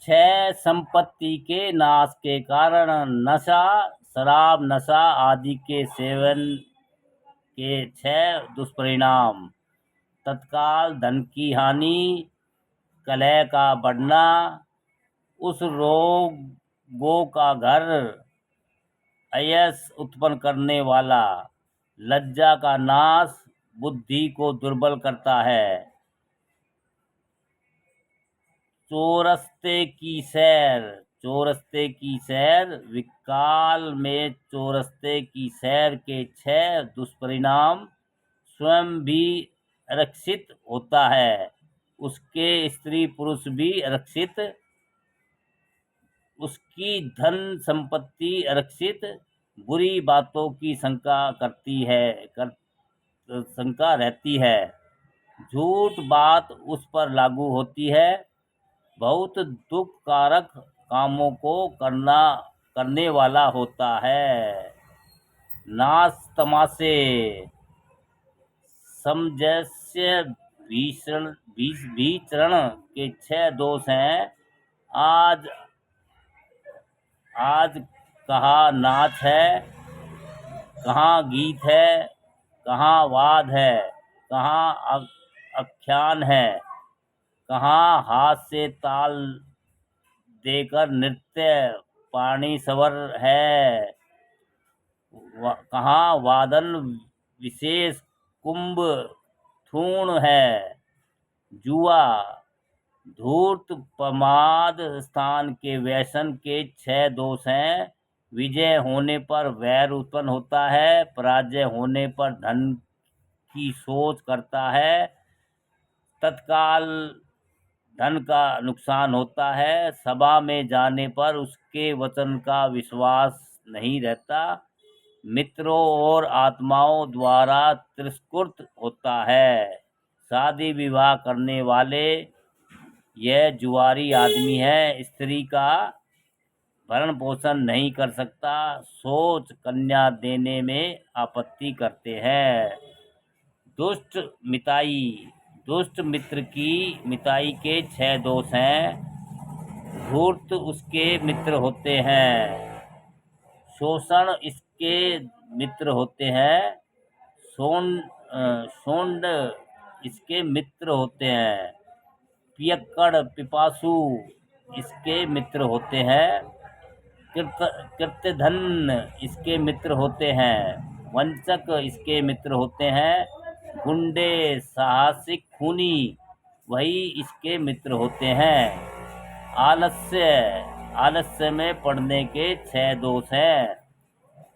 छह संपत्ति के नाश के कारण नशा, शराब नशा आदि के सेवन के छह दुष्परिणाम। तत्काल धन की हानि, कलह का बढ़ना, उस रोगों का घर, अयस उत्पन्न करने वाला, लज्जा का नाश, बुद्धि को दुर्बल करता है। चौरस्ते की सैर, चौरस्ते की सैर, विकाल में चौरस्ते की सैर के छह दुष्परिणाम। स्वयं भी आरक्षित होता है, उसके स्त्री पुरुष भी आरक्षित, उसकी धन संपत्ति आरक्षित, बुरी बातों की शंका रहती है, झूठ बात उस पर लागू होती है, बहुत दुख कारक कामों को करने वाला होता है। नाश तमाशे, समजस्य भीचरण के छह दोष हैं। आज आज कहाँ नाच है, कहाँ गीत है, कहाँ वाद है, कहाँ आख्यान है, कहाँ हाथ से ताल देकर नृत्य पानी सवर है, कहाँ वादन विशेष कुंभ थूण है। जुआ, धूर्त प्रमाद स्थान के व्यसन के छह दोष हैं। विजय होने पर वैर उत्पन्न होता है, पराजय होने पर धन की सोच करता है, तत्काल धन का नुकसान होता है, सभा में जाने पर उसके वचन का विश्वास नहीं रहता, मित्रों और आत्माओं द्वारा तिरस्कृत होता है। शादी विवाह करने वाले यह जुआरी आदमी है, स्त्री का भरण पोषण नहीं कर सकता, सोच कन्या देने में आपत्ति करते हैं। दुष्ट मिताई, दुष्ट मित्र की मिताई के छह दोष हैं। धूर्त उसके मित्र होते हैं, शोषण इसके मित्र होते हैं, शोंड इसके मित्र होते हैं, पियक्कड़ पिपासु इसके मित्र होते हैं, कृत्यधन इसके मित्र होते हैं, वंचक इसके मित्र होते हैं, गुंडे साहसिक खूनी वही इसके मित्र होते हैं। आलस्य, आलस्य में पड़ने के छह दोष हैं।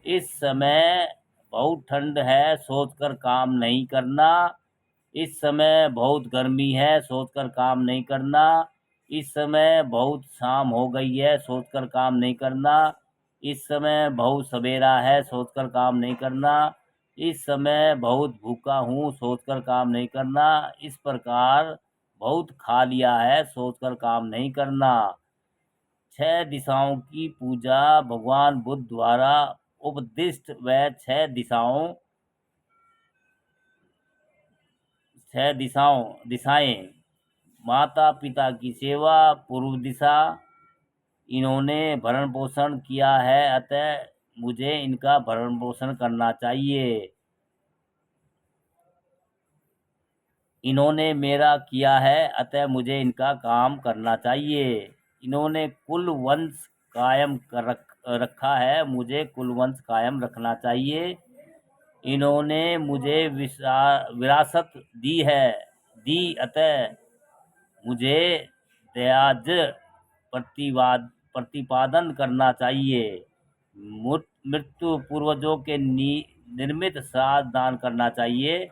इस समय बहुत ठंड है, सोचकर काम नहीं करना, इस समय बहुत गर्मी है, सोचकर काम नहीं करना, इस समय बहुत शाम हो गई है, सोचकर काम नहीं करना, इस समय बहुत सवेरा है, सोचकर काम नहीं करना, इस समय बहुत भूखा हूँ, सोचकर काम नहीं करना, इस प्रकार बहुत खा लिया है, सोचकर काम नहीं करना। छह दिशाओं की पूजा भगवान बुद्ध द्वारा उपदिष्ट व छह दिशाएं, माता पिता की सेवा, पूर्व दिशा, इन्होंने भरण पोषण किया है, अतः मुझे इनका भरण पोषण करना चाहिए। इन्होंने मेरा किया है, अतः मुझे इनका काम करना चाहिए। इन्होंने कुल वंश कायम कर रखा है, मुझे कुल वंश कायम रखना चाहिए। इन्होंने मुझे विरासत दी, अतः मुझे दयाज प्रतिपादन करना चाहिए। मृत्यु पूर्वजों के निर्मित श्राद्ध दान करना चाहिए।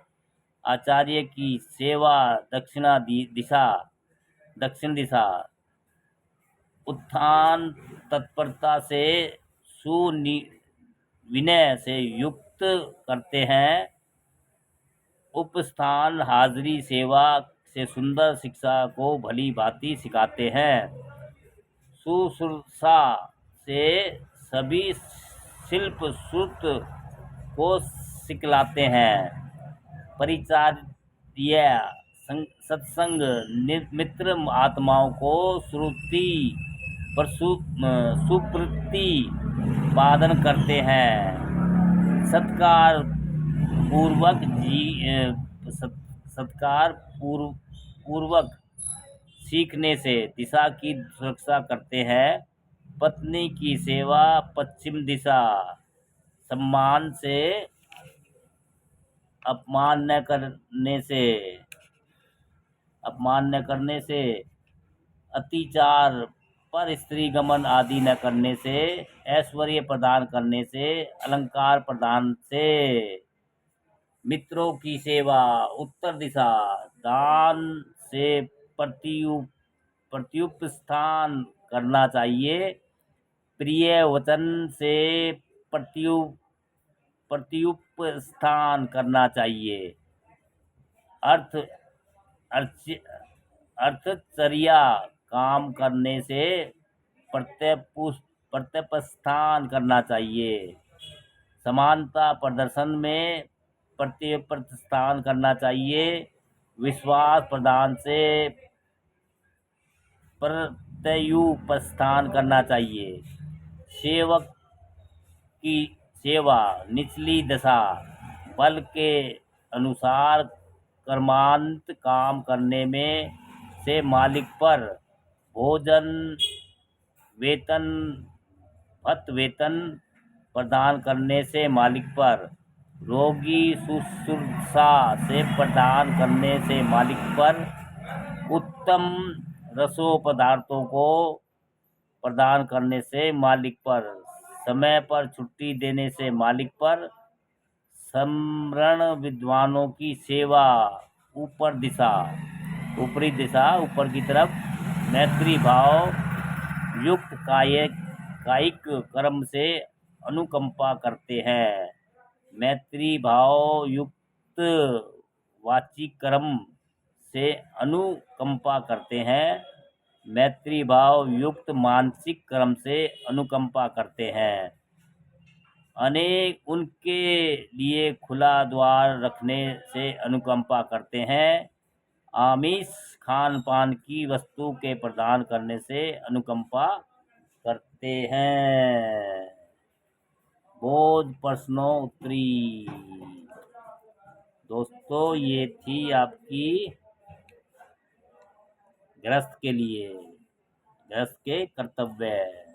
आचार्य की सेवा दक्षिण दिशा, उत्थान तत्परता से विनय से युक्त करते हैं। उपस्थान हाजिरी सेवा से सुंदर शिक्षा को भली भांति सिखाते हैं। शुश्रूषा से सभी शिल्प श्रुत को सिखलाते हैं। परिचार्य सत्संग मित्र आत्माओं को श्रुति पर सुप्रति पादन करते हैं। सत्कार पूर्वक सत्कार पूर्वक सीखने से दिशा की सुरक्षा करते हैं। पत्नी की सेवा पश्चिम दिशा, सम्मान से अपमान न करने से, अतिचार पर स्त्री गमन आदि न करने से, ऐश्वर्य प्रदान करने से, अलंकार प्रदान से। मित्रों की सेवा उत्तर दिशा, दान से प्रत्युपस्थान करना चाहिए। प्रिय वचन से प्रत्युपस्थान करना चाहिए। अर्थचर्या काम करने से प्रत्युपस्थान करना चाहिए। समानता प्रदर्शन में प्रत्युपस्थान करना चाहिए। विश्वास प्रदान से प्रत्युपस्थान करना चाहिए। सेवक की सेवा निचली दशा, बल के अनुसार कर्मांत काम करने में से मालिक पर, भोजन वेतन वेतन प्रदान करने से मालिक पर, रोगी शुश्रूषा से प्रदान करने से मालिक पर, उत्तम रसों पदार्थों को प्रदान करने से मालिक पर, समय पर छुट्टी देने से मालिक पर, सम्रण विद्वानों की सेवा ऊपरी दिशा ऊपर की तरफ, मैत्री भाव युक्त कायिक कर्म से अनुकंपा करते हैं। मैत्री भाव युक्त वाचिक कर्म से अनुकंपा करते हैं। मैत्री भाव युक्त मानसिक कर्म से अनुकंपा करते हैं। उनके लिए खुला द्वार रखने से अनुकंपा करते हैं। आमिष खान पान की वस्तु के प्रदान करने से अनुकंपा करते हैं। बोझ प्रश्नों उत्तरी। दोस्तों, ये थी आपकी गृहस्थ के लिए गृहस्थ के कर्तव्य।